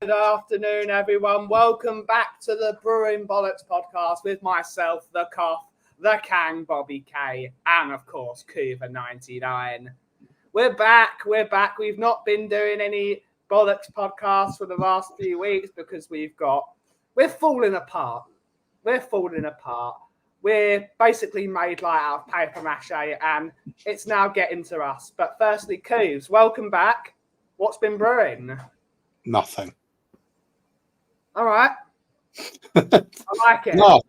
Good afternoon, everyone. Welcome back to the Brewing Bollocks podcast with myself, the Cough, the Kang, Bobby K, and of course, Cuba99. We're back. We've not been doing any Bollocks podcasts for the last few weeks because we're falling apart. We're basically made like out of paper mache, and it's now getting to us. But firstly, Coos, welcome back. What's been brewing? Nothing. All right. I like it. No,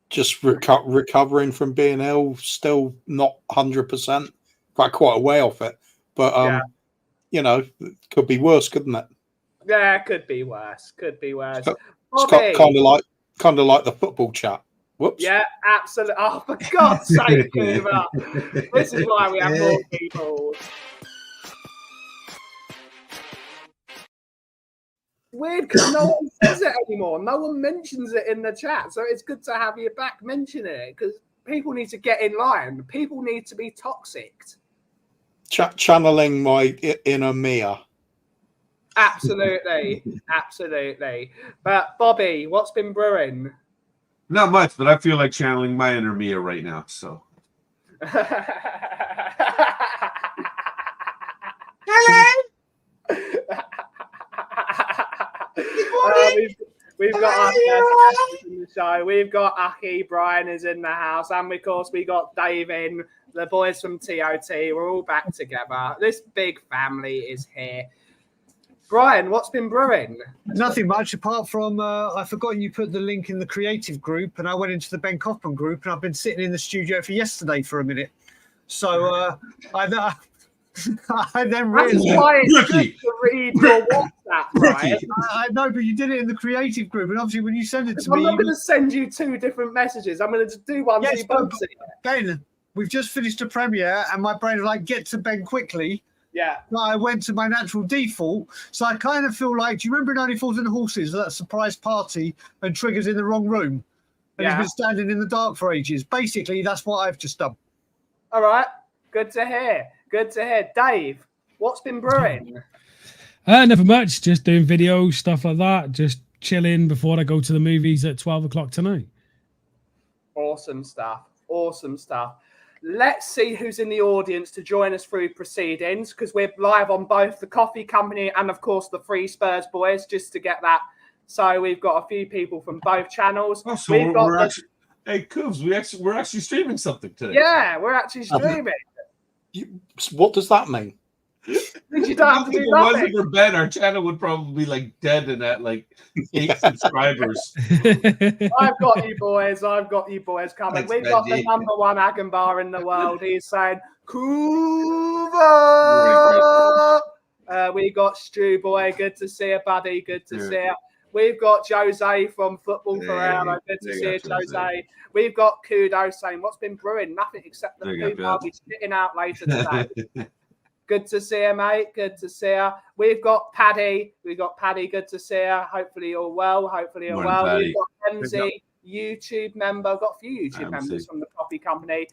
just recovering from being ill. Still not 100%. Quite a way off it. But you know, it could be worse, couldn't it? Yeah, could be worse. It's kind of like the football chat. Whoops. Yeah, absolutely. Oh, for God's sake, Cuba. This is why we have more people. Weird because no one says it anymore. No one mentions it in the chat. So it's good to have you back mentioning it because people need to get in line. People need to be toxic. Channeling my inner Mia. Absolutely. But Bobby, what's been brewing? Not much, but I feel like channeling my inner Mia right now. So. We've got our guests in the show. We've got Aki, Brian is in the house, and of course we got Dave in, the boys from TOT. We're all back together. This big family is here. Brian, what's been brewing? Nothing much apart from I forgot you put the link in the creative group, and I went into the Ben Kaufman group, and I've been sitting in the studio for yesterday for a minute. So I then realized it's good to read your WhatsApp, right? I know, but you did it in the creative group, and obviously when you send it to me, I'm not going to send you two different messages. I'm going to do one. Yes, so you both see it. Ben, we've just finished a premiere, and my brain is like, get to Ben quickly. Yeah. I went to my natural default, so I kind of feel like, do you remember in Only Fools and Horses, that surprise party and Trigger's in the wrong room? And he's been standing in the dark for ages. Basically, that's what I've just done. All right. Good to hear. Dave, what's been brewing? Nothing much. Just doing videos, stuff like that. Just chilling before I go to the movies at 12 o'clock tonight. Awesome stuff. Let's see who's in the audience to join us through proceedings, because we're live on both the Coffee Company and, of course, the Free Spurs Boys, just to get that. So we've got a few people from both channels. Oh, so hey, Coobs, we're actually streaming something today. Yeah, we're actually streaming. What does that mean? You don't have to do nothing. If it wasn't for Ben, our channel would probably be like dead and at like 8 subscribers. I've got you boys coming. Thanks, We've got the number one Agon bar in the world. He's saying, Cuba. We got Stu Boy. Good to see you, buddy. Good to see you. We've got Jose from Football Forever. Good to see you, Jose. We've got Kudo saying, what's been brewing? Nothing except the food I'll be spitting out later today. Good to see you, mate. Good to see you. We've got Paddy. Good to see you. Hopefully you're well. We've got MZ, YouTube member. We've got a few YouTube members from the Coffee Company.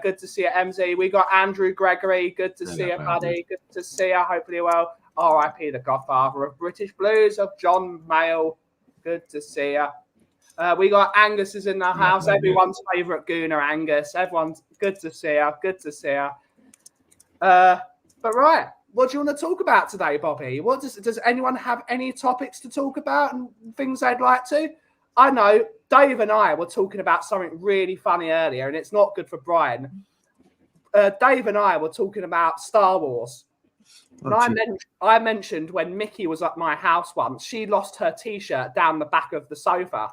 Good to see you, MZ. We got Andrew Gregory. Good to see you, buddy. Good to see you. Hopefully you're well. R.I.P. the Godfather of British Blues of John Mayall. Good to see you. We got Angus is in the house. Everyone's favourite gooner, Angus. Everyone's good to see you. But right, what do you want to talk about today, Bobby? Does anyone have any topics to talk about and things they'd like to? I know Dave and I were talking about something really funny earlier, and it's not good for Brian. Dave and I were talking about Star Wars. And I mentioned when Mickey was at my house once, she lost her T-shirt down the back of the sofa.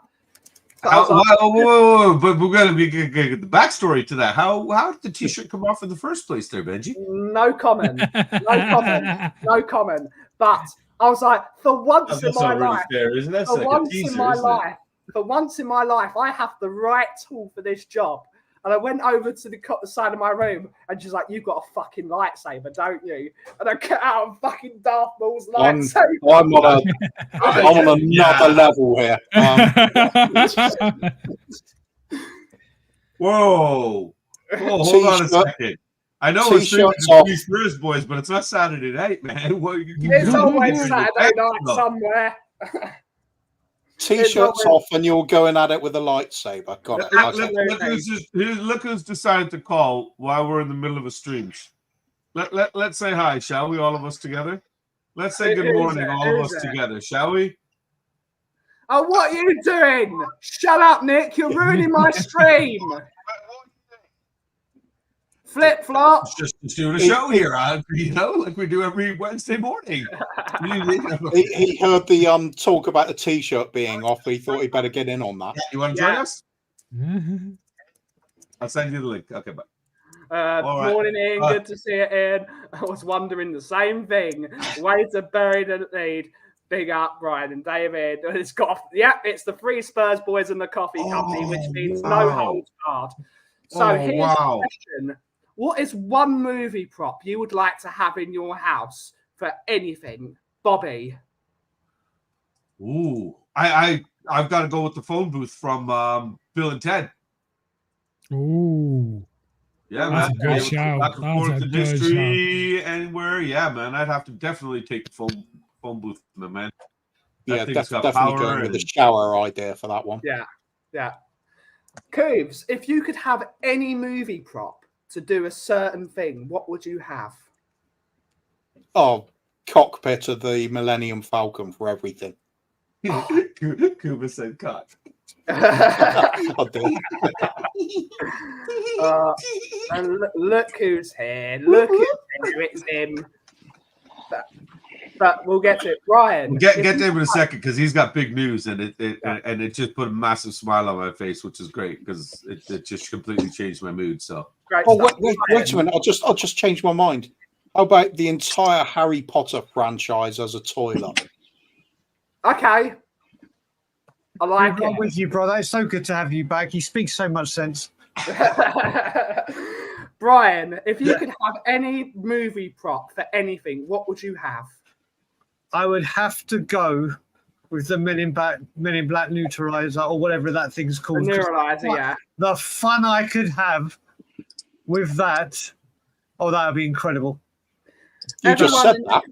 But we're going to get the backstory to that. How did the T-shirt come off in the first place there, Benji? No comment. But I was like, for once in my life, for once in my life, I have the right tool for this job. And I went over to the side of my room, and she's like, "You've got a fucking lightsaber, don't you?" And I cut out a fucking Darth Maul's lightsaber. I'm on another level here. Whoa, hold on a second. I know we're streaming the Three Spurs boys, but it's not Saturday night, man. It's always Saturday night somewhere. T-shirts off, and you're going at it with a lightsaber. Got it. Look who's decided to call while we're in the middle of a stream. Let's say hi, shall we? All of us together. Let's say good morning, all of us together, shall we? Oh, what are you doing? Shut up, Nick. You're ruining my stream. Flip flop. Just doing a show here, like we do every Wednesday morning. He heard the talk about the T-shirt being off. He thought he'd better get in on that. You want to join us? I'll send you the link. Okay, bye. Morning, Ian. Good to see you, Ian. I was wondering the same thing. Way to bury the lead. Big up, Brian and David. It's it's the Three Spurs boys and the coffee company, which means no holds barred. So here's the question. What is one movie prop you would like to have in your house for anything? Bobby? Ooh, I've got to go with the phone booth from Bill and Ted. Ooh. Yeah, that's man. A good shout. That's a good shout. Anywhere. Yeah, man. I'd have to definitely take the phone booth from them, man. Yeah, definitely going with the shower idea for that one. Yeah. Cooves, if you could have any movie prop to do a certain thing, what would you have? Oh, cockpit of the Millennium Falcon for everything. Cuba said cock. And look who's here. Look at it's him. But we'll get to it. Brian. We'll get to him in a second because he's got big news and it just put a massive smile on my face, which is great because it just completely changed my mood. So wait a minute. I'll just change my mind. How about the entire Harry Potter franchise as a toilet? Okay. I like it. I'm with you, brother. It's so good to have you back. He speaks so much sense. Brian, if you could have any movie prop for anything, what would you have? I would have to go with the Men in Black Neutralizer or whatever that thing's called. The Neuralizer, yeah. The fun I could have with that, that would be incredible. You just said that.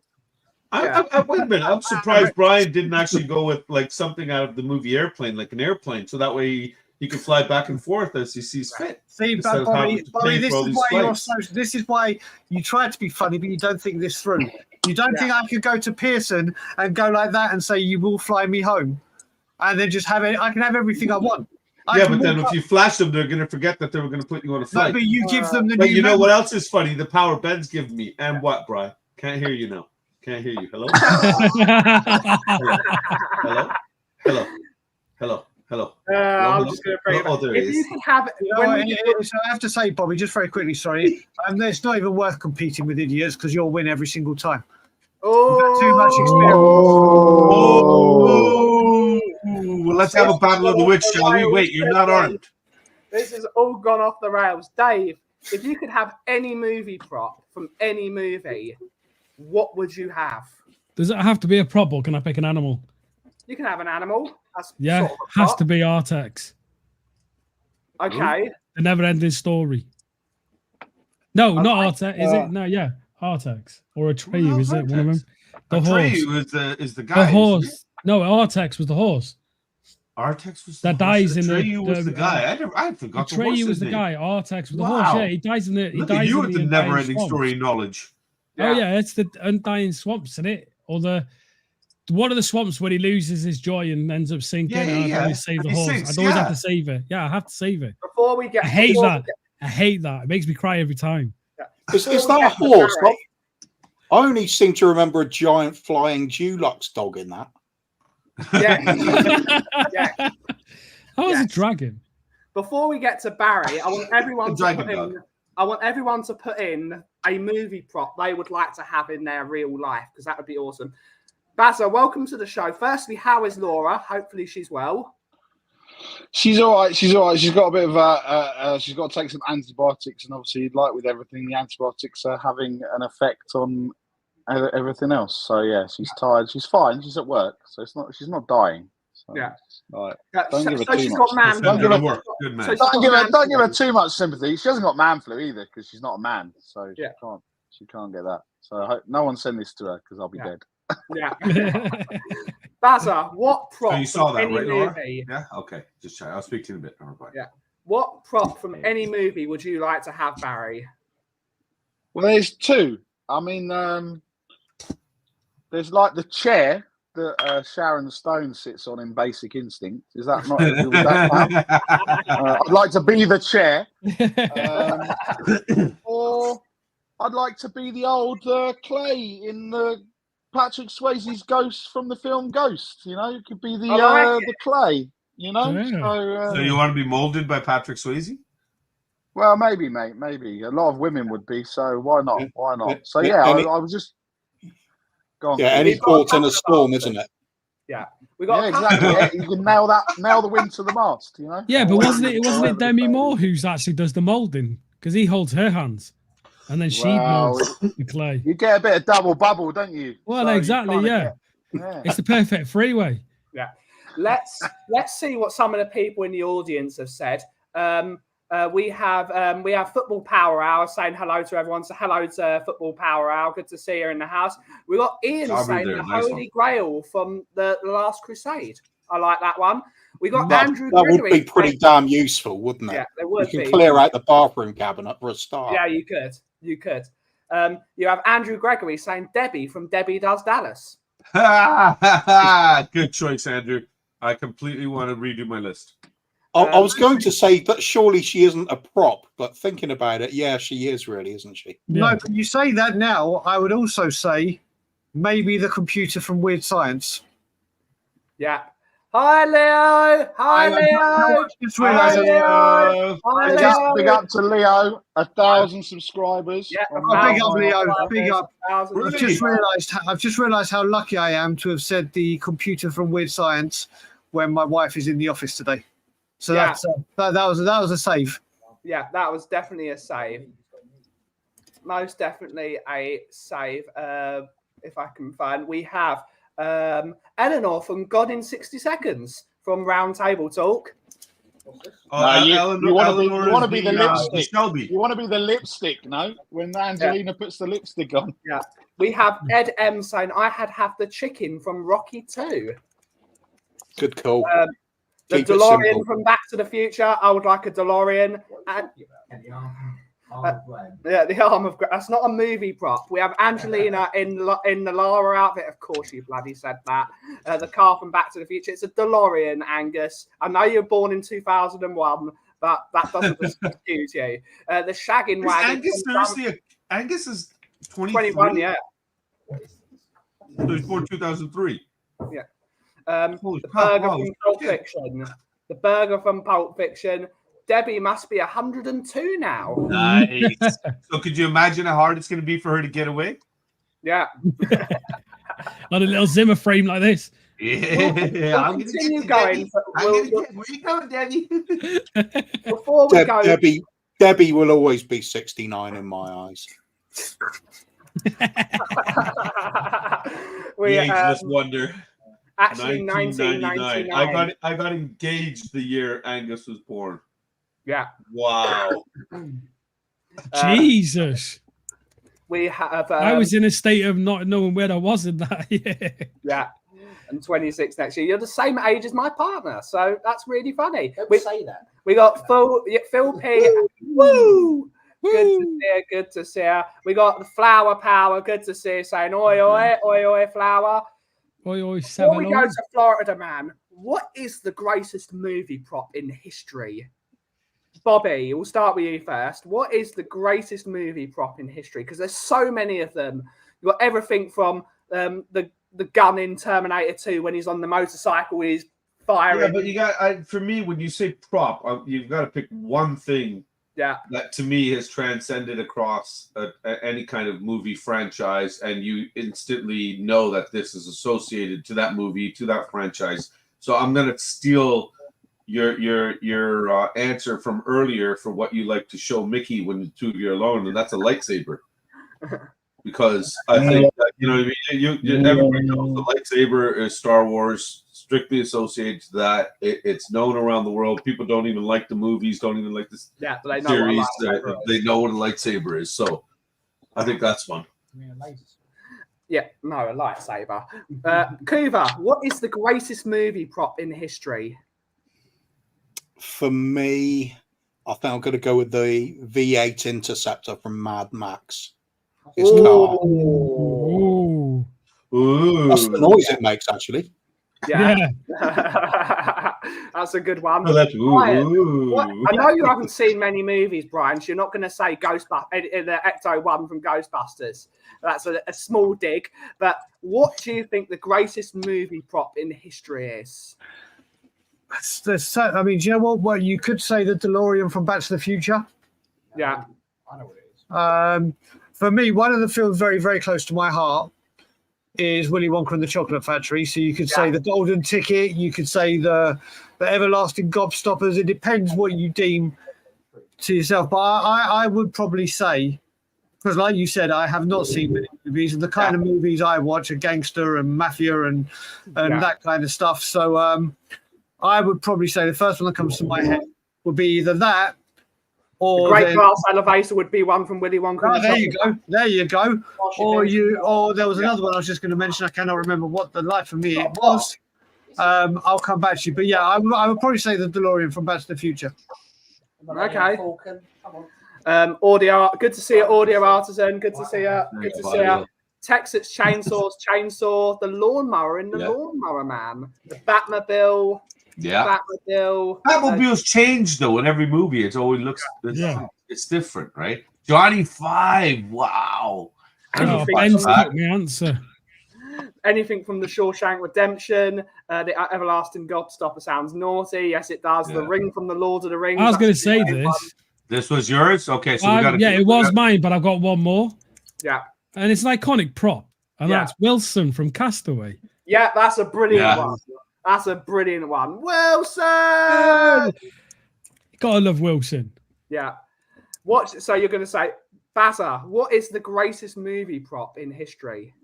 Wait a minute. I'm surprised Brian didn't actually go with like something out of the movie Airplane, like an airplane, so that way he can fly back and forth as he sees fit. See, Bobby, this is why you try to be funny, but you don't think this through. You don't think I could go to Pearson and go like that and say, you will fly me home? And then just have it. I can have everything I want. But then if you flash them, they're going to forget that they were going to put you on a flight. No, but you give them the But you know what else is funny? The power Ben's giving me. And what, Brian? Can't hear you now. Can't hear you. Hello? Hello? I'm just going to bring it back. If you can have it, I have to say, Bobby, just very quickly, sorry, and it's not even worth competing with idiots because you'll win every single time. You've got too much experience. Well, let's have a battle of the wits, shall we? Wait, you're not armed. This has all gone off the rails. Dave, if you could have any movie prop from any movie, what would you have? Does it have to be a prop or can I pick an animal? You can have an animal. That's has to be Artex. Okay. The never-ending story. No, not Artex. Is it? No, yeah, Artex or Atreyu. Is it one of them? The horse is the guy. The horse. No, Artex was the horse. Artex was that dies in the. Atreyu was the guy. I forgot the horse's Atreyu was the name. Guy. Artex was the horse. Yeah, he dies in the. Look at you with the never-ending story knowledge. Oh yeah, it's the Undying Swamps, isn't it? Or the one of the swamps where he loses his joy and ends up sinking. I'd always save the horse. I'd always have to save it. Yeah, I have to save it. Before we get, I hate that. It makes me cry every time. Is that a horse? I only seem to remember a giant flying Dulux dog in that. Yeah. How was a dragon? Before we get to Barry, I want everyone to put in a movie prop they would like to have in their real life because that would be awesome. Bazza, welcome to the show. Firstly, how is Laura? Hopefully she's well. She's all right. She's got a bit of she's got to take some antibiotics, and obviously, like with everything, the antibiotics are having an effect on everything else. So yeah, she's tired. She's fine. She's at work, so she's not dying. So So, yeah. Like, Don't give her so too she's much. got man Don't flu. give her good man. So Don't give her too much sympathy. She hasn't got man flu either because she's not a man. So she can't get that. So I hope no one send this to her because I'll be dead. Yeah. Bazza, what prop? So you saw that, any right, Laura? movie? Yeah. Okay. Just try. I'll speak to you in a bit. Yeah. What prop from any movie would you like to have, Barry? Well, there's two. I mean, there's like the chair that Sharon Stone sits on in Basic Instinct. Is that not? Would that count? I'd like to be the chair, or I'd like to be the old Clay in Patrick Swayze's Ghost from the film Ghost. You know, it could be the Clay. You know, Yeah. So you want to be molded by Patrick Swayze? Well, maybe, mate. Maybe a lot of women would be. So why not? Why not? So yeah, I was just. Go on, yeah, any port in a storm, isn't it? Yeah, we got exactly. Yeah, you can nail the wind to the mast. You know. Yeah, but wasn't it Demi Moore who's actually does the molding because he holds her hands, and then she molds the clay. You get a bit of double bubble, don't you? Well, so exactly. Yeah, it's the perfect freeway. Yeah. Let's see what some of the people in the audience have said. We have Football Power Hour saying hello to everyone. So hello to Football Power Hour. Good to see you in the house. We got Ian saying the Holy Grail from the Last Crusade. I like that one. We got Andrew That Gregory. would be pretty damn useful, wouldn't it? Yeah, it would. You can clear out the bathroom cabinet for a start. Yeah, you could. You could. You have Andrew Gregory saying Debbie from Debbie Does Dallas. Good choice, Andrew. I completely want to redo my list. I was going to say that surely she isn't a prop, but thinking about it, yeah, she is really, isn't she? Yeah. No, but you say that now. I would also say maybe the computer from Weird Science. Yeah. Hi, Leo. Hi, Leo. Big up to Leo. 1,000 subscribers. Yeah, big up, Leo. Big up. I've just realised how lucky I am to have said the computer from Weird Science when my wife is in the office today. So that was a save. Yeah, that was definitely a save. Most definitely a save. If I can find, we have Eleanor from God in 60 Seconds from Round Table Talk. You want to be the lipstick. You want to be the lipstick, no? When Angelina puts the lipstick on. Yeah. We have Ed M saying, I had have the chicken from Rocky 2. Good call. The DeLorean from Back to the Future. I would like a DeLorean. The arm of that's not a movie prop. We have Angelina in the Lara outfit. Of course, you bloody said that. The car from Back to the Future. It's a DeLorean, Angus. I know you're born in 2001, but that doesn't excuse you. The shagging wagon. Angus seriously? Angus is 21. Yeah. So he's born 2003. Yeah. The burger from Pulp Fiction. The burger from Pulp Fiction. Debbie must be 102 now. Nice. So could you imagine how hard it's going to be for her to get away? Yeah. On a little Zimmer frame like this. Yeah. We'll continue going. Where you going, Debbie? Before we go, Debbie will always be 69 in my eyes. The ageless wonder. Actually, 1999. I got engaged the year Angus was born. Yeah. Wow. Jesus. We have. I was in a state of not knowing where I was in that year. Yeah. And 26 next year. You're the same age as my partner, so that's really funny. Don't say that. We got Phil P. Woo! Good to see her. We got the Flower Power. Good to see her saying oi oi oi oi flower. Oi oi. Before we go to Florida Man, what is the greatest movie prop in history? Bobby, we'll start with you first. What is the greatest movie prop in history? Because there's so many of them. You've got everything from the gun in Terminator 2 when he's on the motorcycle, he's firing. Yeah, but you got for me when you say prop, you've got to pick one thing. Yeah, that to me has transcended across any kind of movie franchise, and you instantly know that this is associated to that movie, to that franchise. So I'm gonna steal your answer from earlier for what you like to show Mickey when the two of you are alone, and that's a lightsaber. Because I think that, you know what I mean. Everybody knows the lightsaber is Star Wars strictly associated to that. It's known around the world. People don't even like the movies, don't even like this series. They know what a lightsaber is. So I think that's fun. Yeah, no, a lightsaber. Kuva, what is the greatest movie prop in history? For me, I think I'm going to go with the V8 Interceptor from Mad Max. His car. Ooh. That's the noise it makes, actually. Yeah. That's a good one. Brian, I know you haven't seen many movies, Brian, so you're not going to say Ghostbusters, the Ecto-1 from Ghostbusters. That's a small dig. But what do you think the greatest movie prop in history is? I mean, do you know what? Well, you could say the DeLorean from Back to the Future. Yeah. I know what it is. For me, one of the films very, very close to my heart is Willy Wonka and the Chocolate Factory. So you could say the Golden Ticket, you could say the Everlasting Gobstoppers. It depends what you deem to yourself. But I would probably say, because like you said, I have not seen many movies, and the kind of movies I watch are gangster and mafia and that kind of stuff. So I would probably say the first one that comes to my head would be either that or the Great Glass Elevator would be one from Willy Wonka. Oh, there you go. Or there was another one I was just going to mention. I cannot remember what the life of me it was. I'll come back to you. But yeah, I would probably say the DeLorean from Back to the Future. Okay. Audio. Good to see you, Audio Artisan. Good to see you. Good to see you. Texas Chainsaw, the Lawnmower in the Lawnmower Man, the Batmobile. Yeah. Batmobile's changed though in every movie. It always looks it's different, right? Johnny Five. Wow. Ben's got the answer. Anything from the Shawshank Redemption, the Everlasting Gobstopper sounds naughty. Yes, it does. The Ring from the Lord of the Rings. I was going to say this. This was yours? Okay, so we got it was mine, but I've got one more. Yeah. And it's an iconic prop. And that's Wilson from Castaway. Yeah, that's a brilliant one. That's a brilliant one. Wilson! Gotta love Wilson. Yeah. So you're going to say, Bazza, what is the greatest movie prop in history?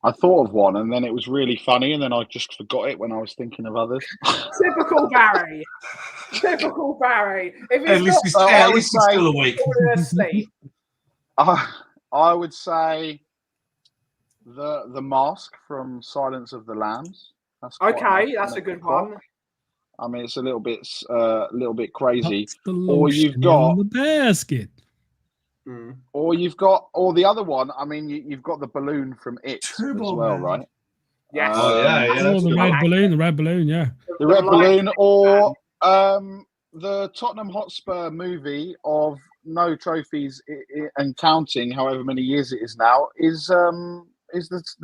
I thought of one, and then it was really funny, and then I just forgot it when I was thinking of others. Typical Barry. Typical Barry. At least he's still awake. I would say the Mask from Silence of the Lambs. That's that's a good one. I mean, it's a little bit crazy. Or you've got the basket. Or you've got, or the other one. I mean, you've got the balloon from It Turbo as well, Man. right? Yes. The red balloon, yeah. The red balloon, or the Tottenham Hotspur movie of no trophies and counting, however many years it is now, is the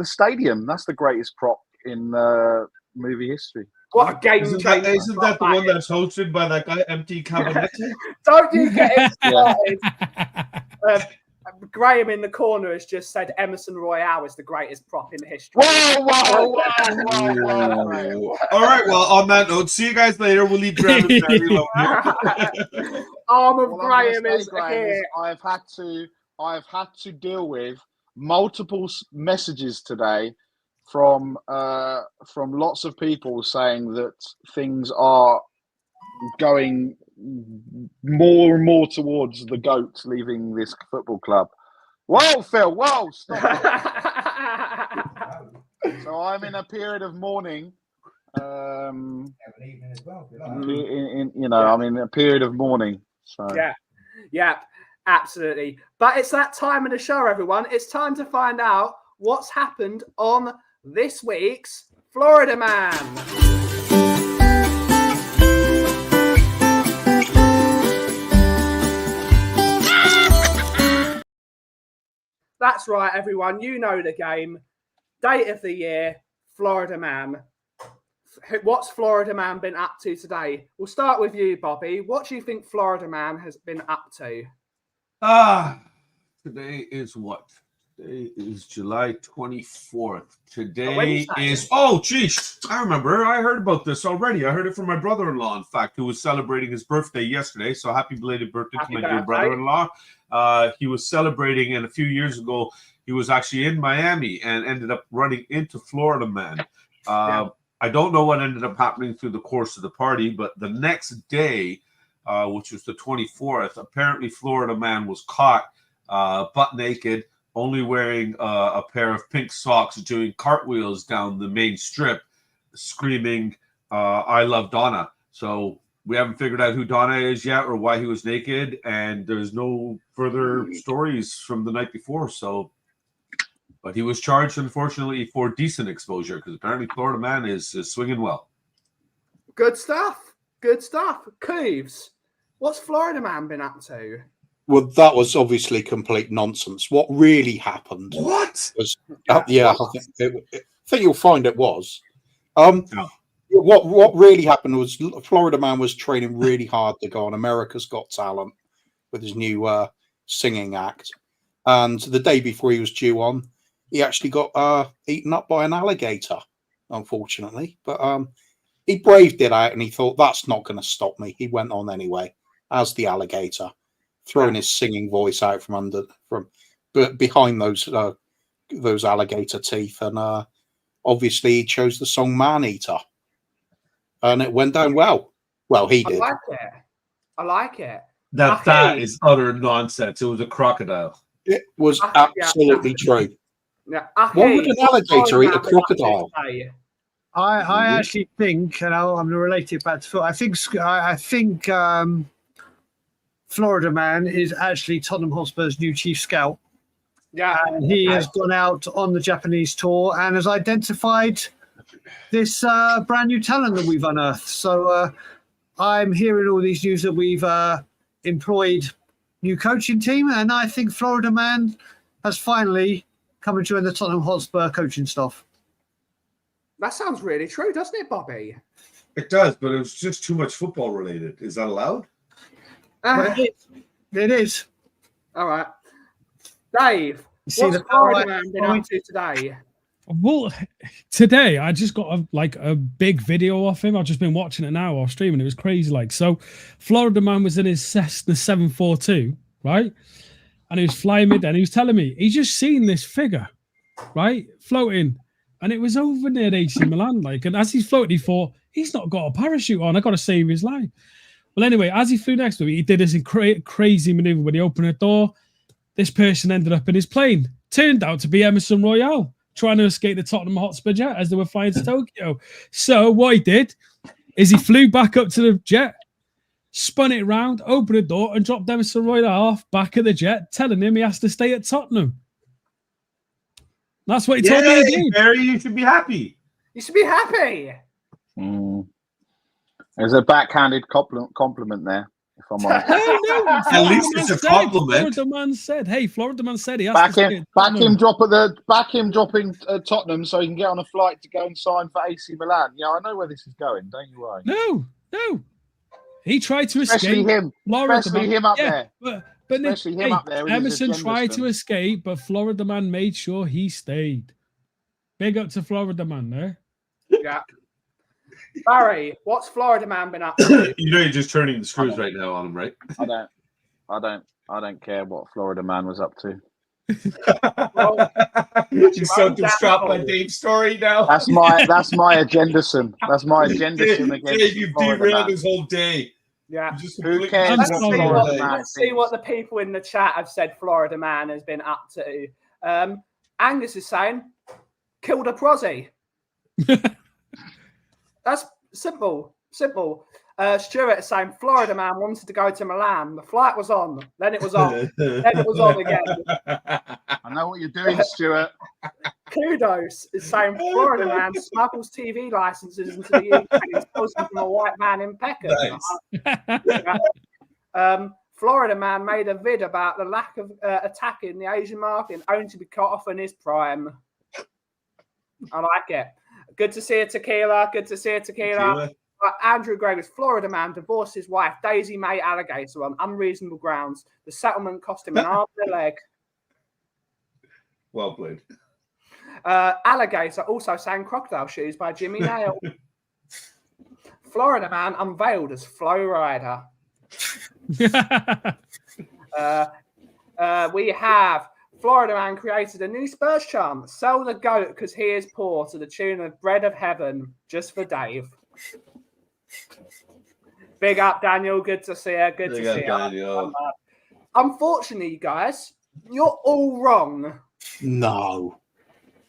stadium. That's the greatest prop in movie history. What a game changer. Isn't that the one that's hosted by that guy, MT Cabinet? Don't you get it started. Graham in the corner has just said Emerson Royale is the greatest prop in history. Whoa. All right, well, on that note, see you guys later. We'll leave Graham and Barry alone. Arm of Graham is here. I've had to deal with multiple messages today from lots of people saying that things are going more and more towards the GOAT leaving this football club. Whoa, Phil! Whoa, stop! So I'm in a period of mourning. I'm in a period of mourning. So. Yeah, absolutely. But it's that time of the show, everyone. It's time to find out what's happened on this week's Florida Man. That's right, everyone. You know the game. Date of the year, Florida Man. What's Florida Man been up to today? We'll start with you, Bobby. What do you think Florida Man has been up to? Today is what? Today is July 24th. Today is... Oh, geez. I remember. I heard about this already. I heard it from my brother-in-law, in fact, who was celebrating his birthday yesterday. So happy belated birthday to my dear brother-in-law. He was celebrating, and a few years ago, he was actually in Miami and ended up running into Florida Man. I don't know what ended up happening through the course of the party, but the next day, which was the 24th, apparently Florida Man was caught butt naked, only wearing a pair of pink socks, doing cartwheels down the main strip, screaming, I love Donna. So we haven't figured out who Donna is yet or why he was naked, and there's no further stories from the night before. So, but he was charged, unfortunately, for decent exposure, because apparently Florida Man is swinging well. Good stuff. Good stuff. Cooves, what's Florida Man been up to? Well, that was obviously complete nonsense. What really happened? What? Was, yeah, I think you'll find it was. What really happened was Florida Man was training really hard to go on America's Got Talent with his new singing act, and the day before he was due on, he actually got eaten up by an alligator, unfortunately. But he braved it out, and he thought, that's not going to stop me. He went on anyway, as the alligator, throwing his singing voice out from behind those alligator teeth, and obviously he chose the song Man Eater, and it went down well. Well, he did. I like it. That is utter nonsense. It was a crocodile. It was absolutely true. Yeah. Why would an alligator eat a crocodile? I actually think, and I'm going to relate it back to Phil. I think Florida Man is actually Tottenham Hotspur's new chief scout. Yeah, and he has gone out on the Japanese tour and has identified this brand new talent that we've unearthed. So I'm hearing all these news that we've employed new coaching team, and I think Florida Man has finally come and joined the Tottenham Hotspur coaching staff. That sounds really true, doesn't it, Bobby? It does, but it was just too much football related. Is that allowed? It is. All right. Dave, what's Florida Man been up to today? Well, today I just got a big video off him. I've just been watching it now off streaming. It was crazy. So Florida Man was in his Cessna 742, right? And he was flying mid, and he was telling me he's just seen this figure, right, floating, and it was over near AC Milan. And as he's floating, he thought, he's not got a parachute on. I got to save his life. Well, anyway, as he flew next to me, he did this crazy maneuver when he opened the door. This person ended up in his plane. Turned out to be Emerson Royale, trying to escape the Tottenham Hotspur jet as they were flying to Tokyo. So what he did is he flew back up to the jet, spun it around, opened the door, and dropped Emerson Royale off back at the jet, telling him he has to stay at Tottenham. That's what he told me to do. Barry, you should be happy. You should be happy. There's a backhanded compliment there, if I'm honest. No. At least it's a compliment. Florida Man said he has back him dropping Tottenham so he can get on a flight to go and sign for AC Milan. Yeah, I know where this is going. Don't you worry. No. He tried to especially escape. Especially him up there. But especially him up there. Emerson tried to escape, but Florida Man made sure he stayed. Big up to Florida Man there. Yeah. Barry, what's Florida Man been up to? You know you're just turning the screws right now on him, right? I don't care what Florida Man was up to. You're so distraught by Dave's story now. That's my agenda, son. That's my agenda against Dave, you derailed his whole day. Yeah. Who cares? Let's see what the people in the chat have said Florida Man has been up to. Angus is saying, killed a prosy. That's simple. Stuart is saying Florida Man wanted to go to Milan. The flight was on. Then it was on. Then it was on again. I know what you're doing, Stuart. Kudos is saying Florida Man smuggles TV licenses into the UK and steals them from a white man in Peckham. Nice. Florida Man made a vid about the lack of attack in the Asian market and only to be cut off in his prime. I like it. Good to see a tequila. Andrew Gregg is Florida Man divorced his wife, Daisy May Alligator, on unreasonable grounds. The settlement cost him an arm and a leg. Well played. Alligator also sang Crocodile Shoes by Jimmy Nail. Florida Man unveiled as Flow Rider. We have Florida man created a new Spurs chant. Sell the goat because he is poor to the tune of Bread of Heaven, just for Dave. Big up, Daniel. Good to see you. Good to see you. Unfortunately, you guys, you're all wrong. No.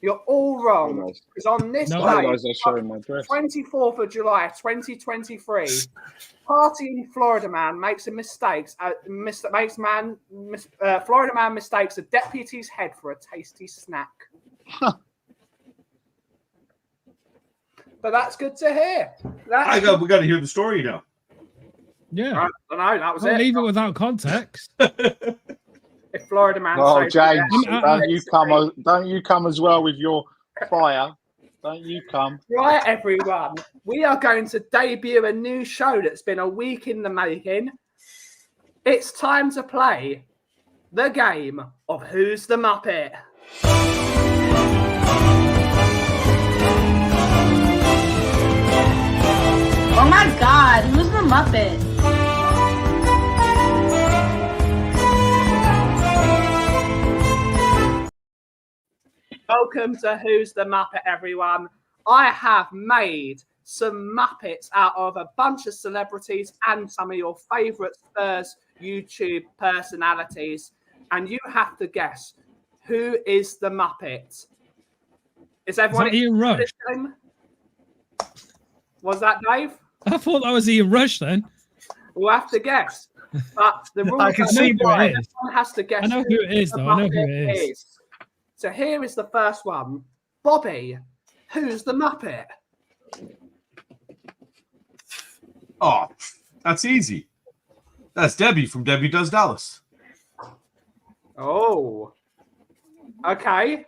You're all wrong. Because on this day, 24th of July, 2023, party in Florida man makes a mistake. Florida man mistakes a deputy's head for a tasty snack. But that's good to hear. We got to hear the story now. Yeah. I know, that was I'll it. leave it without context. If Florida man. Oh, James, don't you come as well with your fire. Don't you come. Right, everyone. We are going to debut a new show that's been a week in the making. It's time to play the game of Who's the Muppet? Oh my God, who's the Muppet? Welcome to Who's the Muppet, everyone. I have made some Muppets out of a bunch of celebrities and some of your favourite Spurs YouTube personalities. And you have to guess, who is the Muppet? Is everyone Ian Rush? Was that Dave? I thought that was Ian Rush then. We'll have to guess. But the rules I can see who it is. Everyone has to guess. I know who it is, though. I know who it is. So here is the first one. Bobby, who's the Muppet? Oh, that's easy. That's Debbie from Debbie Does Dallas. Oh. Okay.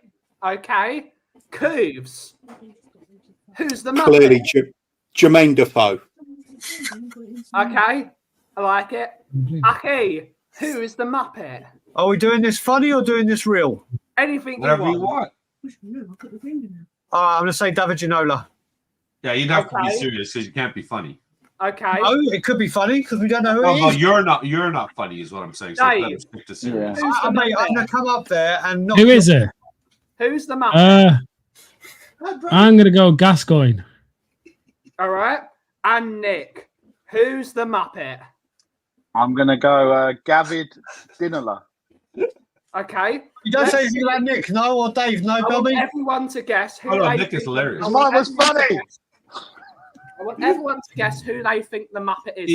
Cooves, who's the Muppet? Clearly, Jermaine Defoe. Okay. I like it. Aki, who is the Muppet? Are we doing this funny or doing this real? Anything Whatever you want. I'm going to say David Ginola. Yeah, you'd have to be serious because you can't be funny. Okay. No, it could be funny because we don't know who it is. You're not funny is what I'm saying. So Dave, stick to serious. I'm going to come up there and not. Who is it? Who's the Muppet? I'm going to go Gascoigne. All right. And Nick, who's the Muppet? I'm going to go David Ginola. Okay. You don't say anything about Nick, no, or Dave, no, I Bobby? want everyone to guess who Nick is hilarious. Mine was funny. I want everyone to guess who they think the Muppet is.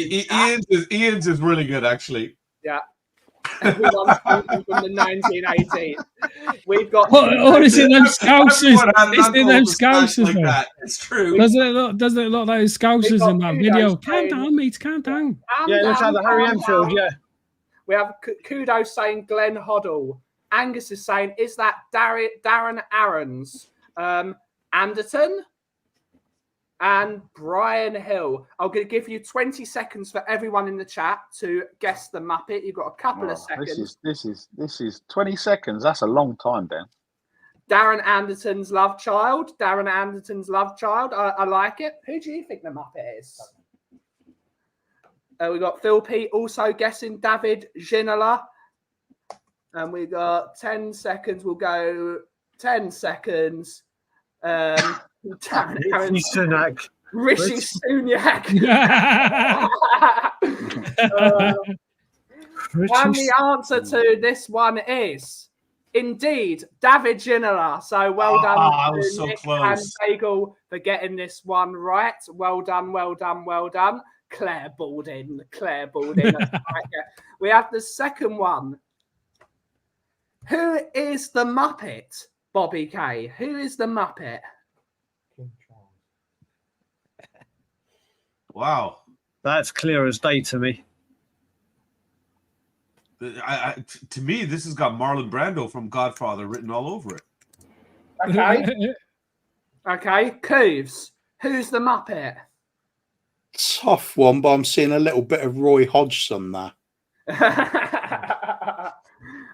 Ian's is really good, actually. Yeah. Everyone's from the 1980s. We've got. What is it? Them Scousers. It's in them Scousers. Like that. It's true. Doesn't it look like Scousers in that video? Calm down, mate. Calm down. Yeah, let's have the Harry Enfield. Yeah. We have Kudos saying Glenn Hoddle. Angus is saying, is that Darren Aarons? Anderton? And Brian Hill. I'm going to give you 20 seconds for everyone in the chat to guess the Muppet. You've got a couple of seconds. This is 20 seconds. That's a long time, Dan. Darren Anderton's love child. I like it. Who do you think the Muppet is? We got Phil P also guessing David Ginola. And we got 10 seconds. We'll go 10 seconds. Rishi Sunak. Rishi Sunak. And the answer to this one is indeed David Ginola. So well done I was so Nick close. and Bagel for getting this one right. Well done. Claire Balding. We have the second one. Who is the Muppet, Bobby K? Who is the Muppet? Wow. That's clear as day to me. To me, this has got Marlon Brando from Godfather written all over it. Okay. Cooves, who's the Muppet? Tough one, but I'm seeing a little bit of Roy Hodgson there.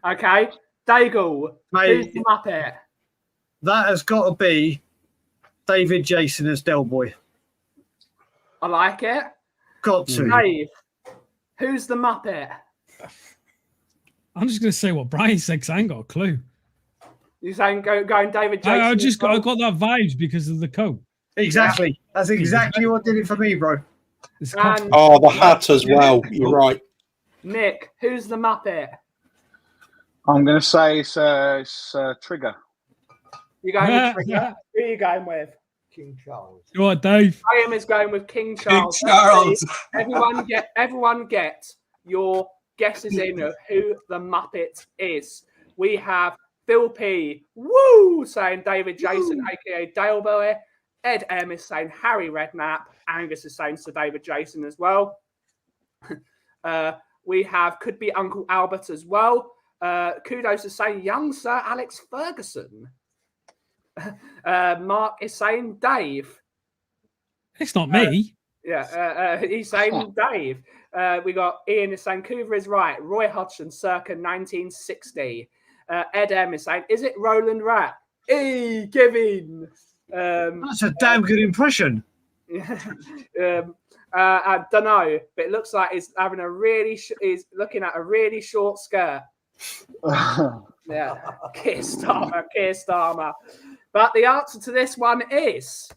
Okay. Daigle, who's the Muppet? That has got to be David Jason as Del Boy. I like it. Got to. Dave, who's the Muppet? I'm just going to say what Brian said because I ain't got a clue. You're saying going David Jason? I got that vibes because of the coat. Exactly. That's exactly what did it for me, bro. The hat as well. You're right. Nick, who's the Muppet? I'm going to say it's Trigger. You going with Trigger? Who are you going with? King Charles. You what, Dave? Graham is going with King Charles. King Charles. Everyone get your guesses in of who the Muppet is. We have Phil P. Woo saying David Jason, aka Dale Bowie. Ed M is saying Harry Redknapp. Angus is saying Sir David Jason as well. We have could be Uncle Albert as well. Kudos is saying young Sir Alex Ferguson. Mark is saying Dave. It's not me. He's saying Dave. We got Ian is saying Coover is right. Roy Hodgson circa 1960. Ed M is saying, is it Roland Rat? Hey, Kevin. That's a damn good impression. I don't know, but it looks like he's having he's looking at a really short skirt. Yeah, Keir Starmer. But the answer to this one is,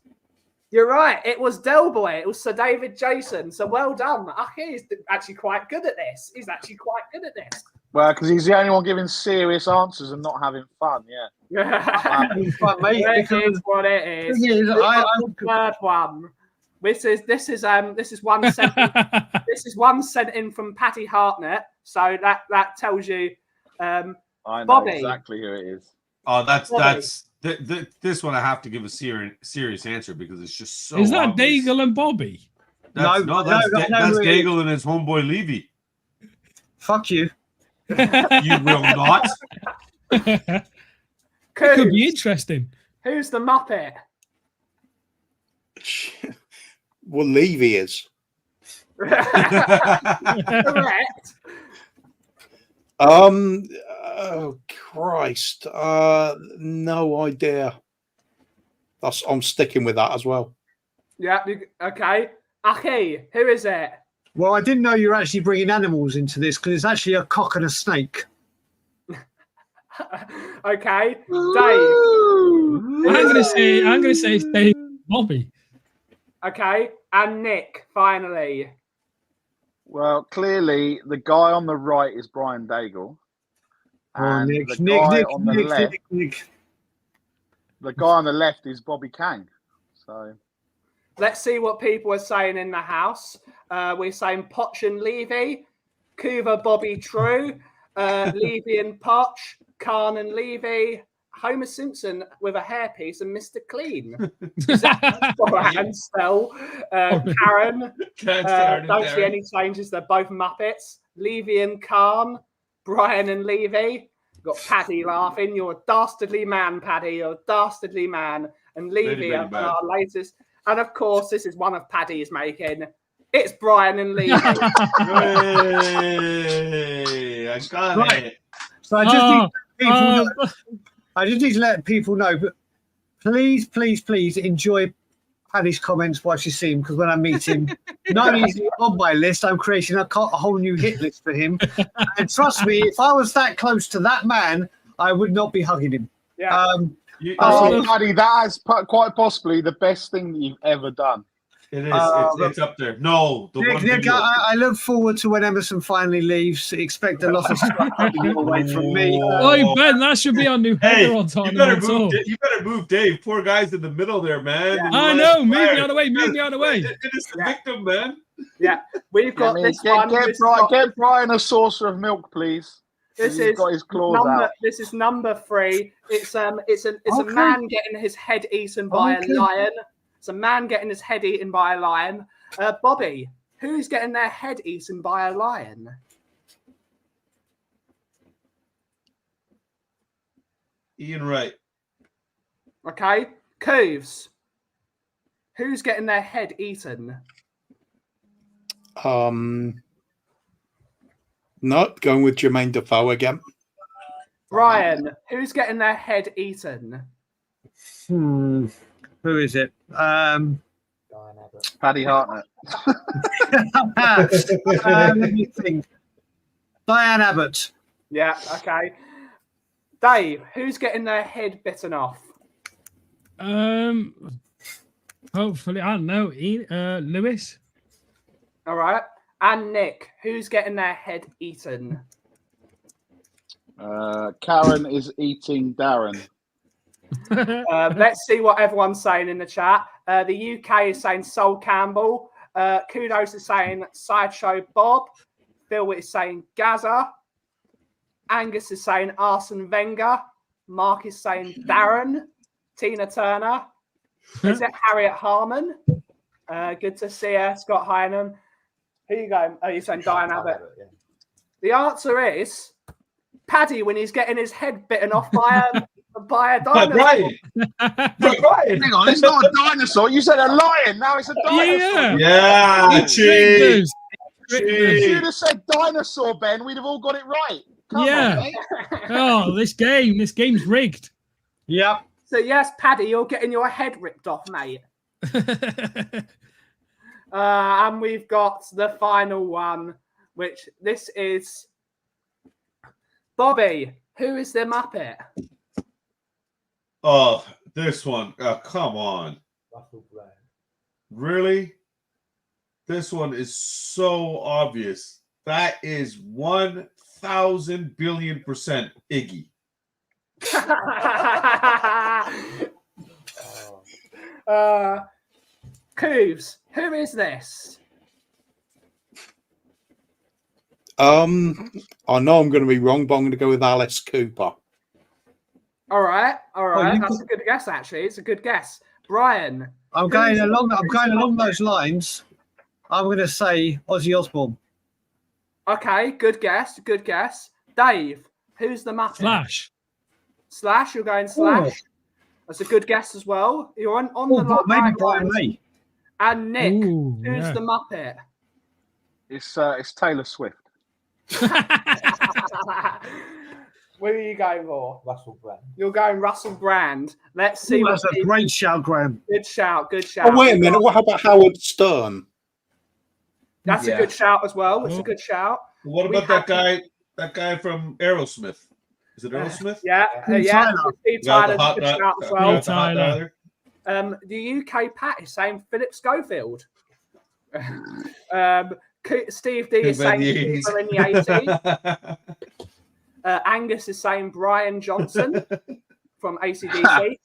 you're right, it was Del Boy. It was Sir David Jason. So well done. He's actually quite good at this. Well, because he's the only one giving serious answers and not having fun, Having fun, mate. Here's what it is. The third one. This is one sent. This is one sent in from Patty Hartnett. So that tells you. I know Bobby. exactly who it is. Oh, that's this one. I have to give a serious answer because it's just so. Is that obvious. Daigle and Bobby? That's Daigle and his homeboy Levy. Fuck you. You will not. It could be interesting. Who's the Muppet? Well, Levy is. Correct. Oh Christ. No idea. I'm sticking with that as well. Yeah. Okay. Aki, who is it? Well, I didn't know you were actually bringing animals into this because it's actually a cock and a snake. Okay, Dave. I'm gonna say it's Dave Bobby. Okay, and Nick, finally. Well, clearly the guy on the right is Brian Daigle. And Nick, the guy on the left, Nick. the guy on the left is Bobby Kang. So Let's see what people are saying in the house. We're saying Potch and Levy, Coover, Bobby, True, Levy and Potch, Khan and Levy, Homer Simpson with a hairpiece, and Mr. Clean. And Stell, Karen. Don't see any changes. They're both Muppets. Levy and Khan, Brian and Levy. Got Paddy laughing. You're a dastardly man, Paddy. You're a dastardly man. And Levy are our latest. And of course, this is one of Paddy's making. It's Brian and Levy. Hey, I got it. So I just need to let people know, but please enjoy Paddy's comments while you see him, because when I meet him, not only is he on my list, I'm creating a whole new hit list for him. And trust me, if I was that close to that man, I would not be hugging him. Yeah. Paddy, that is quite possibly the best thing that you've ever done. It is. It's up there. No, Nick, I look forward to when Emerson finally leaves. Expect a lot of stuff coming away from me. Oh, Ben, that should be our new header on top. You better move Dave. Poor guy's in the middle there, man. Yeah. I know. Move me out of the way. It is the victim, man. Yeah, we've got this one. Get Brian a saucer of milk, please. This He's is got his claws out. This is number 3. It's a man getting his head eaten by a lion. It's a man getting his head eaten by a lion. Bobby, who's getting their head eaten by a lion? Ian Wright. Okay, Cooves. Who's getting their head eaten? No, going with Jermaine Defoe again. Brian, who's getting their head eaten? Who is it? Paddy Hartnett. Let me think. Diane Abbott. Yeah, okay. Dave, who's getting their head bitten off? Hopefully, I don't know. Lewis. All right. And Nick, who's getting their head eaten? Karen is eating Darren. Let's see what everyone's saying in the chat. The UK is saying Sol Campbell. Kudos is saying Sideshow Bob. Phil is saying Gaza. Angus is saying Arsene Wenger. Mark is saying Darren. Tina Turner. Is it Harriet Harman? Good to see her. Scott Hynam. Who are you going? Oh, you're saying Diane Abbott. Yeah. The answer is Paddy when he's getting his head bitten off by a dinosaur. Brian. Hang on, it's not a dinosaur. You said a lion. Now it's a dinosaur. Yeah. Cheese. If you'd have said dinosaur, Ben, we'd have all got it right. Come on, mate. Oh, this game's rigged. Yep. So yes, Paddy, you're getting your head ripped off, mate. And we've got the final one, which this is Bobby. Who is the Muppet? Oh, this one. Oh, come on. Really? This one is so obvious. That is 1,000 billion% Iggy. Coos, who is this? I know I'm going to be wrong, but I'm going to go with Alice Cooper. All right. That's a good guess. Actually, it's a good guess. Brian, I'm going along those lines. I'm going to say Ozzy Osbourne. Okay, good guess. Good guess. Dave, who's the Muppet? Slash. You're going Slash. Ooh. That's a good guess as well. You're on the maybe right Brian lines. May. And Nick, who's the Muppet? It's Taylor Swift. Where are you going for? Russell Brand. You're going Russell Brand. Let's see. That's a great shout, Graham. Good shout. Oh, wait a minute. What about Howard Stern? That's a good shout as well. It's a good shout. What about that guy from Aerosmith? Is it Aerosmith? Yeah. Steve Tyler's a good shout as well. Tyler. The UK Pat is saying Philip Schofield. Steve D is saying people in the 80s. Angus is saying Brian Johnson from AC/DC.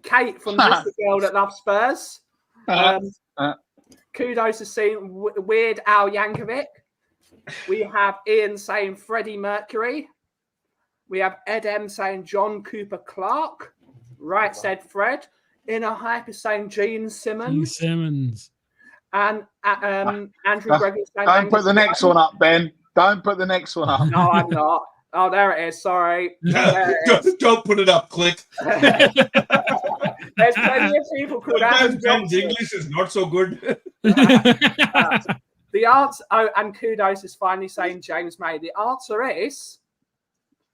Kate from Just the Girl That Loves Spurs. Kudos is saying Weird Al Yankovic. We have Ian saying Freddie Mercury. We have Ed M saying John Cooper Clarke. Right said Fred. Inner Hype is saying Gene Simmons. And Andrew Gregg is saying... Don't put the next one up, Ben. Don't put the next one up. No, I'm not. Oh, there it is. Sorry. Don't put it up. Click. There's plenty of people called Adam John's English is not so good. The answer... Oh, and Kudos is finally saying James May. The answer is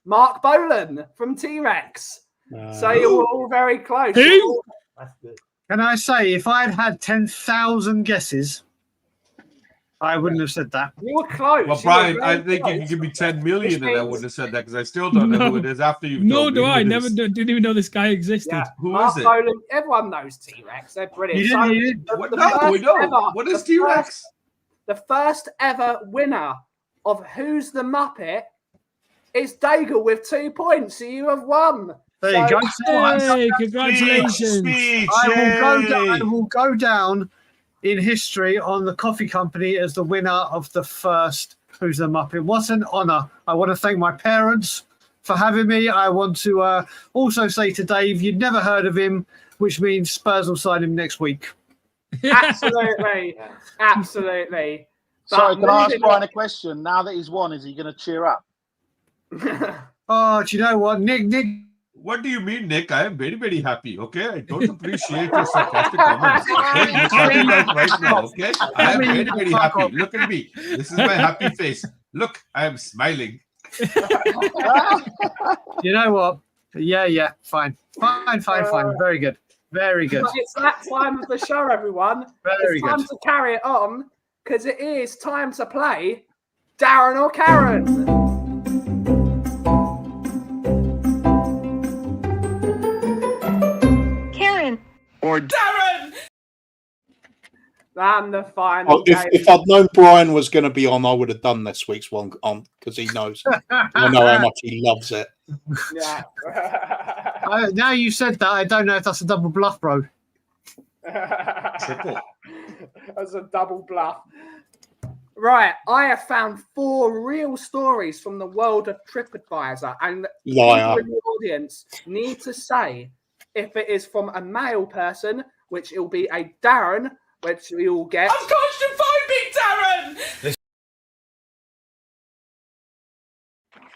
Mark Bolan from T-Rex. So you were all very close. That's good. Can I say, if I had had 10,000 guesses, I wouldn't have said that. You were close. Well, Brian, I think you can give me 10 million and I wouldn't have said that because I still don't know who it is after you've told me. I didn't even know this guy existed. Yeah. Who Mark is it? Bolan, everyone knows T-Rex. They're brilliant. You didn't? No, we don't. What is T-Rex? The first ever winner of Who's the Muppet is Daigle with 2 points. So you have won. There you go. Hey, congratulations. I will go down in history on the coffee company as the winner of the first Who's the Muppet. What an honour. I want to thank my parents for having me. I want to also say to Dave, you'd never heard of him, which means Spurs will sign him next week. Absolutely. Absolutely. So can I ask Brian a question? Now that he's won, is he going to cheer up? Oh, do you know what? Nick. What do you mean, Nick? I am very, very happy. Okay, I don't appreciate your sarcastic comments. Okay, you started that right now. Okay, I am very, very happy. Look at me. This is my happy face. Look, I am smiling. You know what? Yeah. Fine. Very good. It's that time of the show, everyone. It's time to carry it on because it is time to play Darren or Karen. And the final if I'd known Brian was going to be on, I would have done this week's one on because he knows. I know how much he loves it. Yeah. Now you said that, I don't know if that's a double bluff, bro. Triple. That's a double bluff. Right, I have found 4 real stories from the world of TripAdvisor, and Liar. people in the audience need to say if it is from a male person, which it will be a Darren, which we will get. I'm claustrophobic, Darren!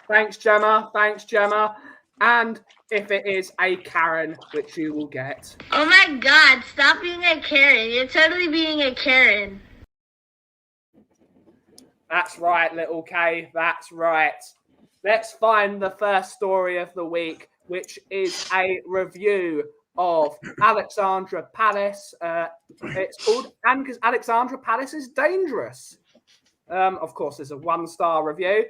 Thanks, Gemma. Thanks, Gemma. And if it is a Karen, which you will get. Oh my God, stop being a Karen. You're totally being a Karen. That's right, little K. That's right. Let's find the first story of the week, which is a review of Alexandra Palace. It's called "And because Alexandra Palace is Dangerous." Of course, it's a 1-star review.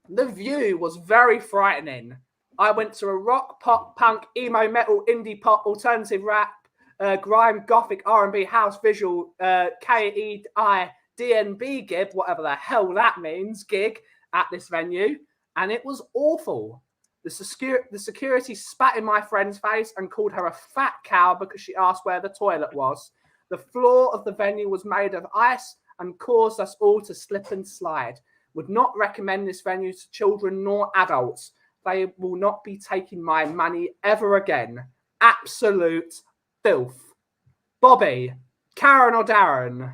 The view was very frightening. I went to a rock, pop, punk, emo, metal, indie pop, alternative rap, grime, gothic, R&B, house, visual, KEI, DNB gig, whatever the hell that means, gig at this venue, and it was awful. The security spat in my friend's face and called her a fat cow because she asked where the toilet was. The floor of the venue was made of ice and caused us all to slip and slide. Would not recommend this venue to children nor adults. They will not be taking my money ever again. Absolute filth. Bobby, Karen or Darren?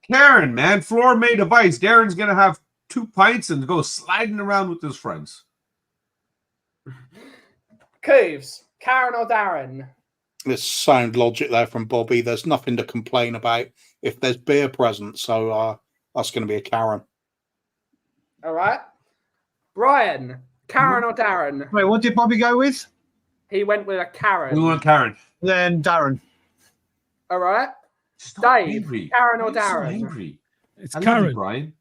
Karen, man, floor made of ice. Darren's gonna have 2 pints and go sliding around with his friends. Cooves, Karen or Darren? There's sound logic there from Bobby. There's nothing to complain about if there's beer present. So that's going to be a Karen. All right. Brian, Karen or Darren? Wait, what did Bobby go with? He went with a Karen. We want Karen. Then Darren. All right. Dave, Karen or Darren? It's I love Karen. you, Brian.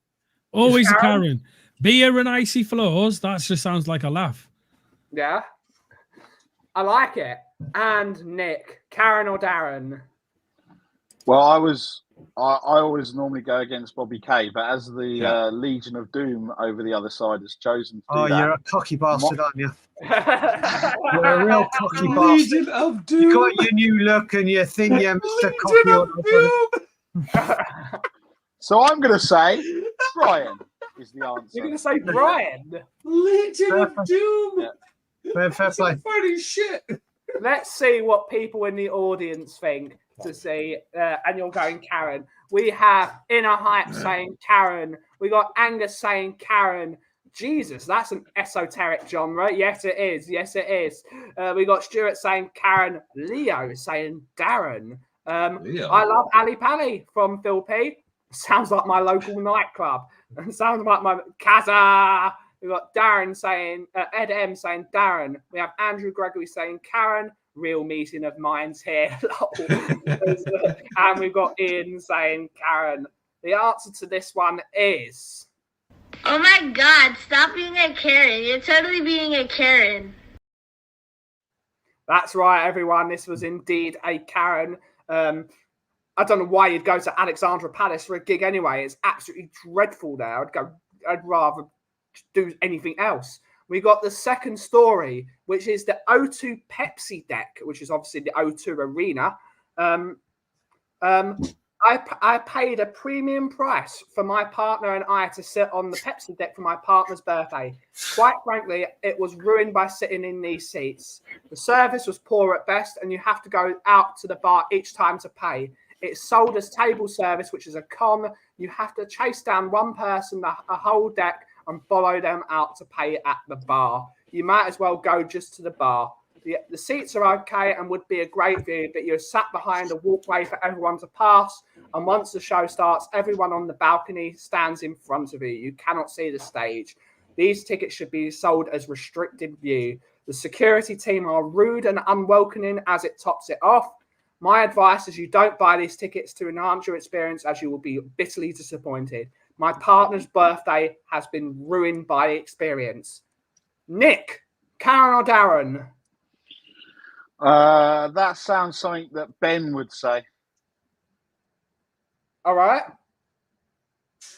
Always It's a Karen? Karen. Beer and icy floors. That just sounds like a laugh. Yeah. I like it. And Nick, Karen or Darren? Well, I always normally go against Bobby K, but as the Legion of Doom over the other side has chosen to do that. You're a cocky bastard, aren't you? You're a real cocky bastard. Legion of Doom. You got your new look and your thing, you Mr. Cocky. So I'm going to say Brian is the answer. You're going to say Brian? Legion of Doom. Fair play. Funny shit. Let's see what people in the audience think to see. And you're going Karen. We have Inner Hype saying Karen. We got Angus saying Karen. Jesus, that's an esoteric genre. Yes, it is. Yes, it is. We got Stuart saying Karen. Leo saying Darren. I love Ali Pally from Phil P. Sounds like my local nightclub. Sounds like my Kaza. We've got Darren saying, Ed M saying Darren. We have Andrew Gregory saying Karen. Real meeting of minds here. And we've got Ian saying Karen. The answer to this one is... Oh my God, stop being a Karen. You're totally being a Karen. That's right, everyone. This was indeed a Karen. I don't know why you'd go to Alexandra Palace for a gig anyway. It's absolutely dreadful there. I'd rather do anything else. We got the second story, which is the O2 Pepsi deck, which is obviously the O2 Arena. I paid a premium price for my partner and I to sit on the Pepsi deck for my partner's birthday. Quite frankly, it was ruined by sitting in these seats. The service was poor at best, and you have to go out to the bar each time to pay. It's sold as table service, which is a con. You have to chase down one person, a whole deck, and follow them out to pay at the bar. You might as well go just to the bar. The seats are okay and would be a great view, but you're sat behind a walkway for everyone to pass. And once the show starts, everyone on the balcony stands in front of you. You cannot see the stage. These tickets should be sold as restricted view. The security team are rude and unwelcoming as it tops it off. My advice is you don't buy these tickets to enhance your experience, as you will be bitterly disappointed. My partner's birthday has been ruined by the experience. Nick, Karen or Darren? That sounds something that Ben would say.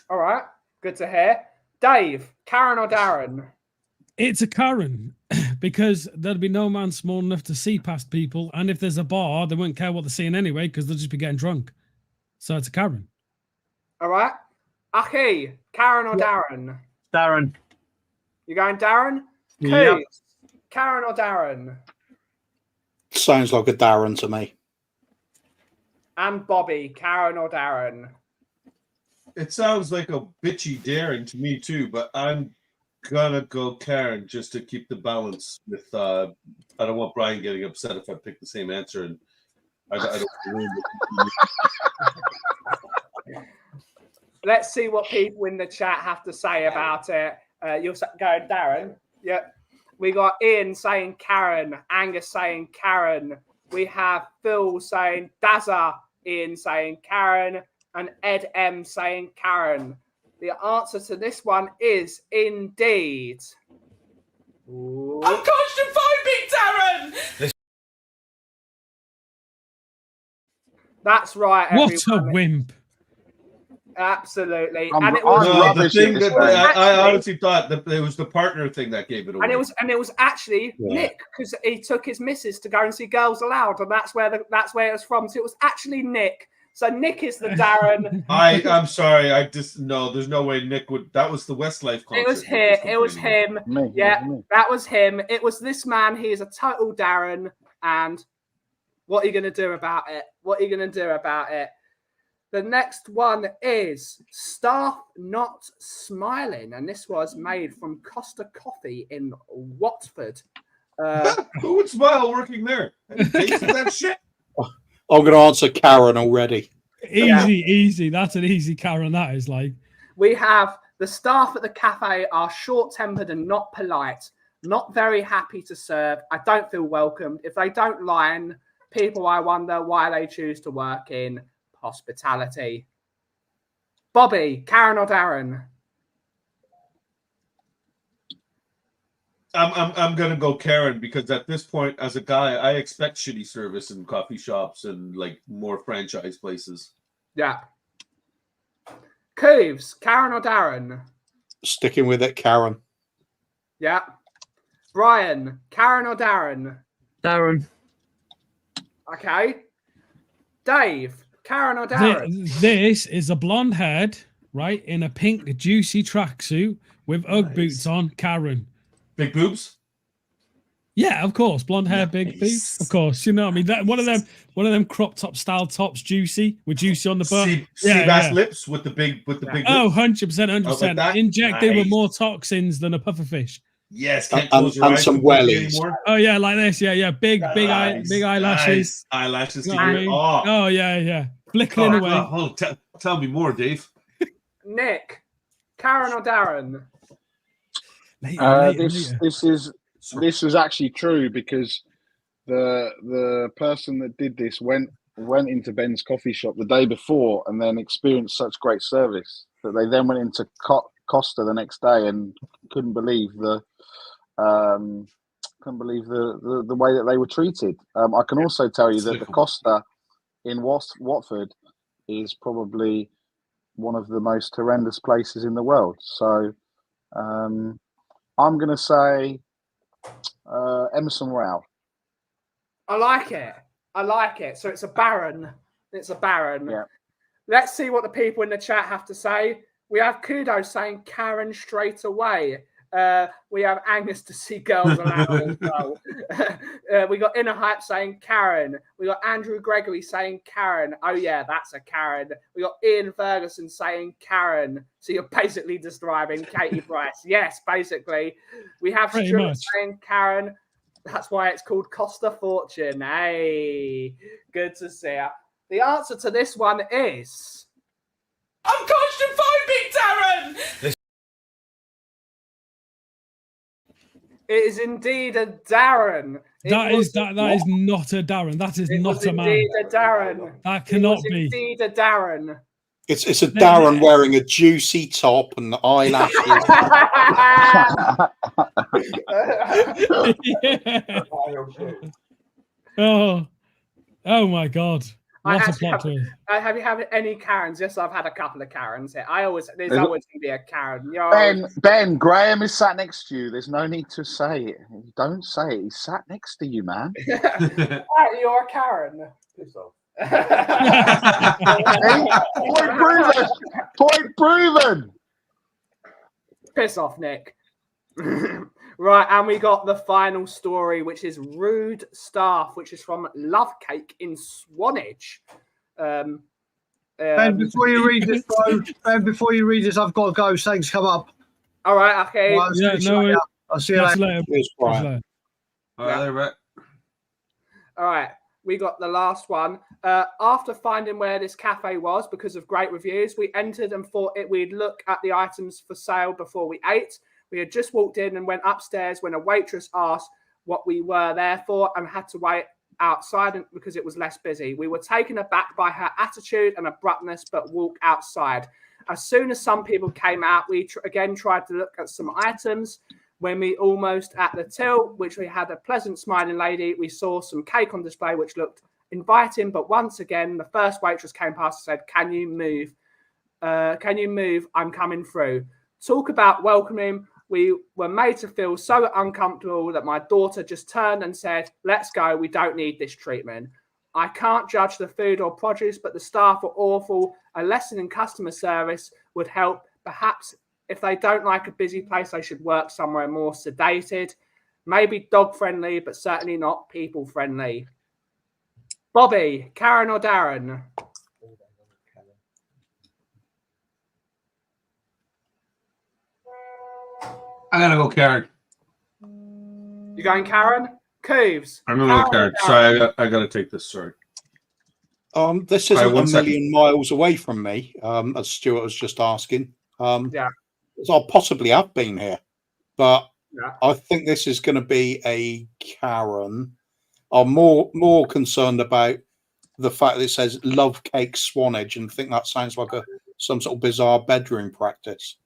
All right. Good to hear. Dave, Karen or Darren? It's a Karen because there'd be no man small enough to see past people. And if there's a bar, they wouldn't care what they're seeing anyway because they'll just be getting drunk. So it's a Karen. All right. Aki, Karen or Darren? Darren. You going Darren? Yeah. Coos, Karen or Darren? Sounds like a Darren to me. And Bobby, Karen or Darren? It sounds like a bitchy Darren to me too, but I'm gonna go Karen just to keep the balance with. I don't want Brian getting upset if I pick the same answer, and I don't. Let's see what people in the chat have to say about it. You're going Darren. Yep. We got Ian saying Karen, Angus saying Karen. We have Phil saying Dazza, Ian saying Karen, and Ed M saying Karen. The answer to this one is indeed. Ooh. I'm claustrophobic, Darren! That's right. What everyone. a wimp. Absolutely. I'm- and it was I'm the thing that I actually- honestly thought that it was the partner thing that gave it away. And it was actually Nick, because he took his missus to go and see Girls Aloud, and that's where it was from. So it was actually Nick. So Nick is the Darren. I'm sorry. There's no way Nick would. That was the Westlife concert. It was him. It was him. Me, Yeah, me. that was him. It was this man. He is a total Darren. And what are you going to do about it? What are you going to do about it? The next one is Staff Not Smiling. And this was made from Costa Coffee in Watford. Who would smile working there? Tasted that shit. I'm going to answer Karen already. Easy. That's an easy Karen. That is like. We have the staff at the cafe are short-tempered and not polite, not very happy to serve. I don't feel welcomed. If they don't line people, I wonder why they choose to work in hospitality. Bobby, Karen or Darren? I'm gonna go Karen because at this point, as a guy, I expect shitty service in coffee shops and like more franchise places. Yeah. Cooves, Karen or Darren? Sticking with it, Karen. Yeah. Brian, Karen or Darren? Darren. Okay. Dave, Karen or Darren? This is a blonde head, right, in a pink juicy tracksuit with Ugg boots on. Karen. Big boobs? Yeah, of course. Blonde hair, big boobs. Of course. You know what I mean? That one of them crop top style tops, juicy, with juicy on the butt. Sea bass lips with the big Oh, lips. 100%. Injected with more toxins than a pufferfish. Yes, and some wellies. Oh yeah, like this. Yeah. Big eyelashes. Nice. Eyelashes. You know what I mean? Oh yeah. Flickering away. Tell me more, Dave. Nick, Karen or Darren? This was actually true because the person that did this went into Ben's coffee shop the day before and then experienced such great service that they then went into Costa the next day and couldn't believe the way that they were treated. I can also tell you that the Costa in Watford is probably one of the most horrendous places in the world. So I'm going to say Emerson Royale. I like it. So it's a Baron. Yeah. Let's see what the people in the chat have to say. We have Kudo saying Karen straight away. We have Angus to see Girls Aloud as well. We got Inner Hype saying Karen. We got Andrew Gregory saying Karen. Oh yeah, that's a Karen. We got Ian Ferguson saying Karen. So you're basically describing Katie Price. Yes, basically. We have Pretty Stuart much. saying Karen. That's why it's called Costa Fortune. Hey, good to see you. The answer to this one is... I'm claustrophobic, Darren! It is indeed a Darren. That is not a Darren. That is not a man. Indeed a Darren. That cannot be. Indeed a Darren. It's a Darren wearing a juicy top and eyelashes. Yeah. Oh my God. What a plot twist. Have you had any Karens? Yes, I've had a couple of Karens here. There's always going to be a Karen. Ben, Graham is sat next to you. There's no need to say it. Don't say it. He's sat next to you, man. You're a Karen. Piss off. Point proven. Piss off, Nick. Right, and we got the final story, which is Rude Staff, which is from Love Cake in Swanage. Ben, before you read this, I've got to go. Things come up. All right, okay. Well, I'll see you later. All right, we got the last one. After finding where this cafe was because of great reviews, we entered and thought we'd look at the items for sale before we ate. We had just walked in and went upstairs when a waitress asked what we were there for and had to wait outside because it was less busy. We were taken aback by her attitude and abruptness, but walked outside. As soon as some people came out, we again tried to look at some items. When we almost at the till, which we had a pleasant smiling lady, we saw some cake on display, which looked inviting. But once again, the first waitress came past and said, "Can you move? Can you move? I'm coming through." Talk about welcoming. We were made to feel so uncomfortable that my daughter just turned and said, "Let's go. We don't need this treatment." I can't judge the food or produce, but the staff were awful. A lesson in customer service would help. Perhaps if they don't like a busy place, they should work somewhere more sedated. Maybe dog-friendly, but certainly not people-friendly. Bobby, Karen or Darren? I'm gonna go Karen. You going Karen? Cooves. I'm gonna go Karen. Sorry, I gotta take this. Sorry. This isn't a million miles away from me, as Stuart was just asking. Yeah. So I possibly have been here, but I think this is going to be a Karen. I'm more concerned about the fact that it says Love Cake Swanage and think that sounds like some sort of bizarre bedroom practice.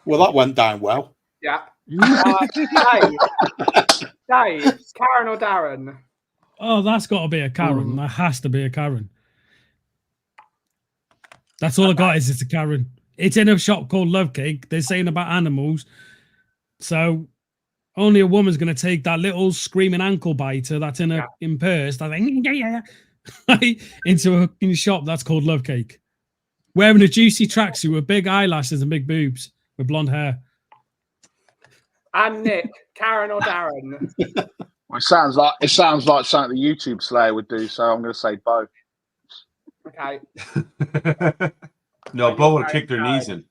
Well, that went down well. Yeah. Dave, Karen or Darren? Oh, that's got to be a Karen. That has to be a Karen. That's all I got is it's a Karen. It's in a shop called Love Cake. They're saying about animals. So only a woman's going to take that little screaming ankle biter that's in purse. I think into a shop that's called Love Cake. Wearing a juicy tracksuit with big eyelashes and big boobs with blonde hair. And Nick, Karen or Darren? Well, it sounds like something the YouTube Slayer would do, so I'm going to say both. Okay. No, Bo would kick their knees in.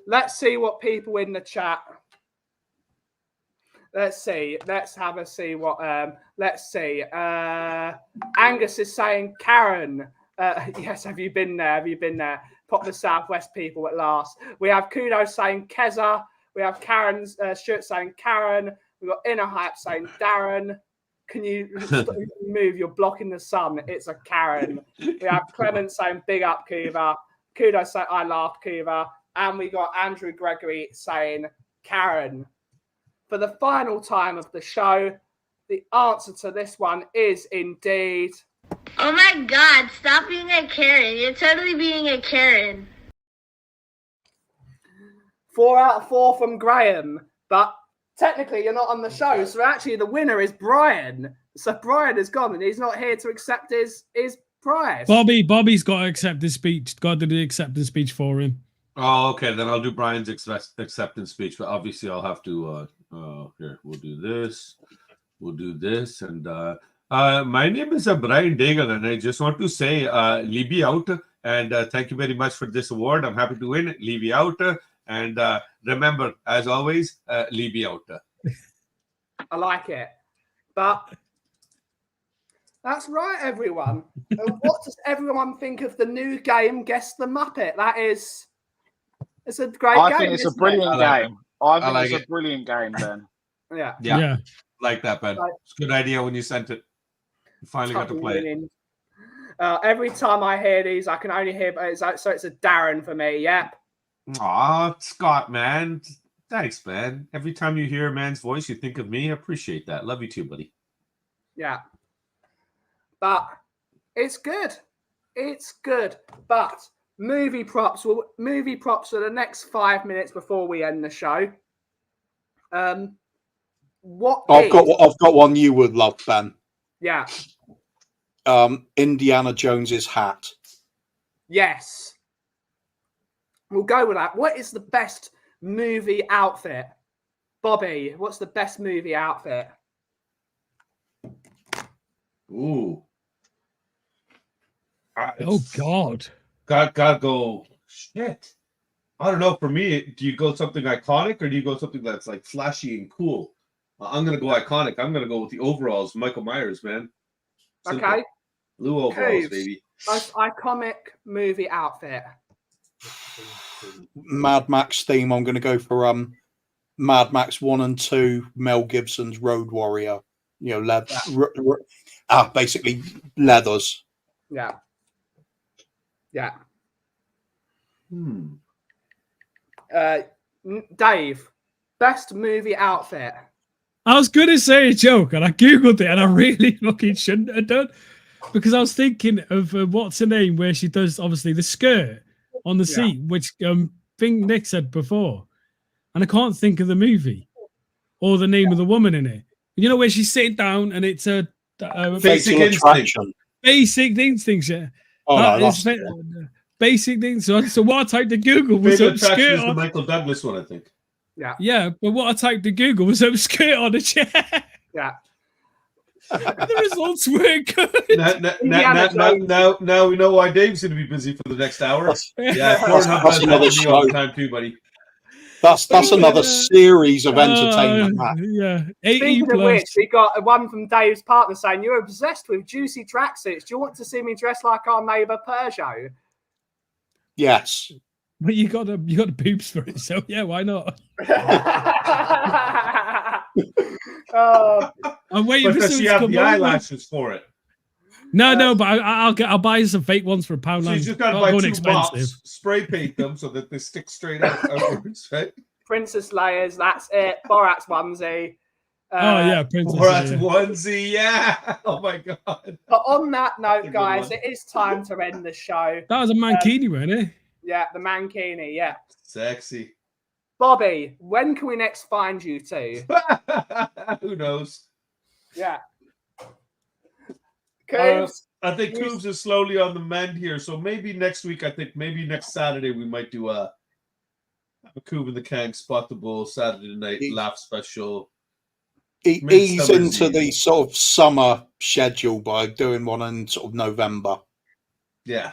Let's see what people in the chat. Let's see. Let's have a see what. Let's see. Angus is saying Karen. Yes, have you been there? Have you been there? Pop the Southwest people at last. We have Kudos saying Keza. We have Karen's Stuart saying Karen. We've got Inner Hype saying Darren. Can you move? You're blocking the sun. It's a Karen. We have Clement saying big up Kuva. Kudos saying I laughed Kuva. And we got Andrew Gregory saying Karen. For the final time of the show, the answer to this one is indeed... Oh my God, stop being a Karen. You're totally being a Karen. 4 out of 4 from Graham. But technically, you're not on the show. So actually, the winner is Brian. So Brian is gone and he's not here to accept his prize. Bobby's got to accept his speech. Got to do the acceptance speech for him. Oh, okay. Then I'll do Brian's acceptance speech. But obviously, I'll have to... here, we'll do this. We'll do this. And... my name is Brian Dagan, and I just want to say, Libby out, and thank you very much for this award. I'm happy to win. Libby out, and remember, as always, Libby out. I like it, but that's right, everyone. What does everyone think of the new game? Guess the Muppet. It's a great game. I think it's a brilliant game. I think it's a brilliant game, Ben. Yeah. Like that, Ben. It's a good idea when you sent it. Finally got to play it. Every time I hear these, I can only hear, so it's a Darren for me. Yep. Aw, Scott, man. Thanks, man. Every time you hear a man's voice, you think of me. I appreciate that. Love you too, buddy. Yeah. But it's good. It's good. But movie props for the next 5 minutes before we end the show. I've got one you would love, Ben. Yeah. Indiana Jones's hat. Yes. We'll go with that. What is the best movie outfit? Bobby, what's the best movie outfit? Ooh. Oh, God. Gotta go. Shit. I don't know. For me, do you go something iconic or do you go something that's like flashy and cool? I'm going to go iconic. I'm going to go with the overalls. Michael Myers, man. Simple. Okay. Blue overalls, baby. Most iconic movie outfit. Mad Max theme. I'm going to go for Mad Max 1 and 2. Mel Gibson's Road Warrior. You know, basically leathers. Yeah. Yeah. Dave, best movie outfit. I was going to say a joke, and I googled it, and I really fucking shouldn't have done, because I was thinking of what's her name, where she does obviously the skirt on the seat, which thing Nick said before, and I can't think of the movie or the name of the woman in it. You know, where she's sitting down and it's a Basic Instinct. Basic Instinct. Yeah. Oh, no, Basic things. So what I typed to Google was Favorite skirt is on. the Michael Douglas one, I think. Yeah, but what I typed to Google was skirt on a chair. Yeah. The results were good. Now we know why Dave's going to be busy for the next hour. Yeah, that's another show. All the time too, buddy. That's another series of entertainment. Yeah. Speaking of which, we got one from Dave's partner saying, "You're obsessed with juicy tracksuits. Do you want to see me dressed like our neighbour Peugeot?" Yes. But you got the boobs for it, so yeah, why not? I'm waiting for does she have the eyelashes for it? No, but I'll buy you some fake ones for £1. So you just got to buy 2 mops, spray paint them so that they stick straight outwards, right? Princess Leia's, that's it. Borat's onesie. Princess Borat's onesie, yeah. Oh my god. But on that note, guys, it is time to end the show. That was a mankini, wasn't it? Yeah, the mankini, yeah. Sexy. Bobby, when can we next find you two? Who knows? Yeah. Cooves, I think Cooves is slowly on the mend here, so maybe next week. I think maybe next Saturday we might do a Coove in the Kang Spot the Bull Saturday night laugh special. Ease into the sort of summer schedule by doing one in sort of November. Yeah,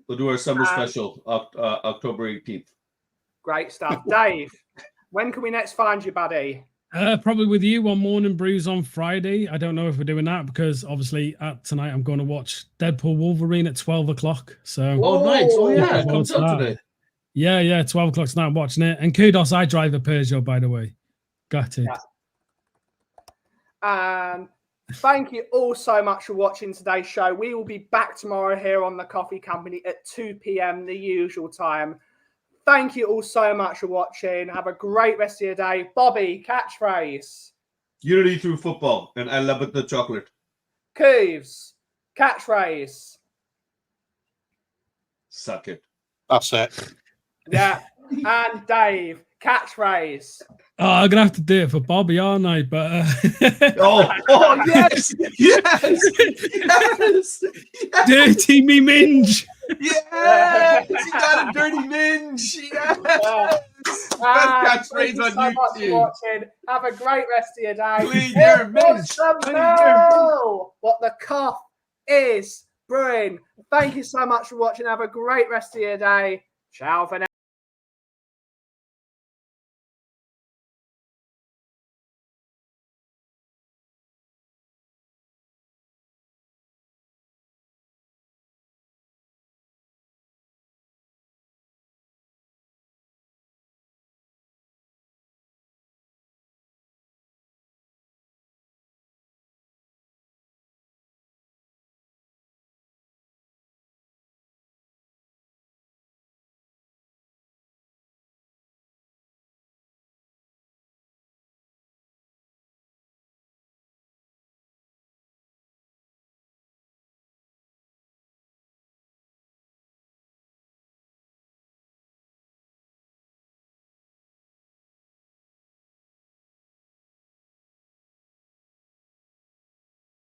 we'll do our summer special October 18th. Great stuff, Dave. When can we next find you, buddy? Probably with you on Morning Brews on Friday. I don't know if we're doing that because obviously tonight I'm going to watch Deadpool Wolverine at 12 o'clock. So nice. Oh yeah, it comes out today. Yeah, 12 o'clock tonight I'm watching it. And kudos, I drive a Peugeot, by the way. Got it. Yeah. Thank you all so much for watching today's show. We will be back tomorrow here on the Coffee Company at 2 p.m, the usual time. Thank you all so much for watching. Have a great rest of your day. Bobby, catchphrase. Unity through football, and I love it, the chocolate. Cooves, catchphrase. Suck it. That's it. Yeah. And Dave, catchphrase. Oh, I'm going to have to do it for Bobby, aren't I? But oh yes! Yes! Dirty me minge. Yes! You got a dirty minge! Yes! Best catchphrase on so YouTube. Have a great rest of your day. Clean your minge. What the cough is brewing. Thank you so much for watching. Have a great rest of your day. Ciao for now.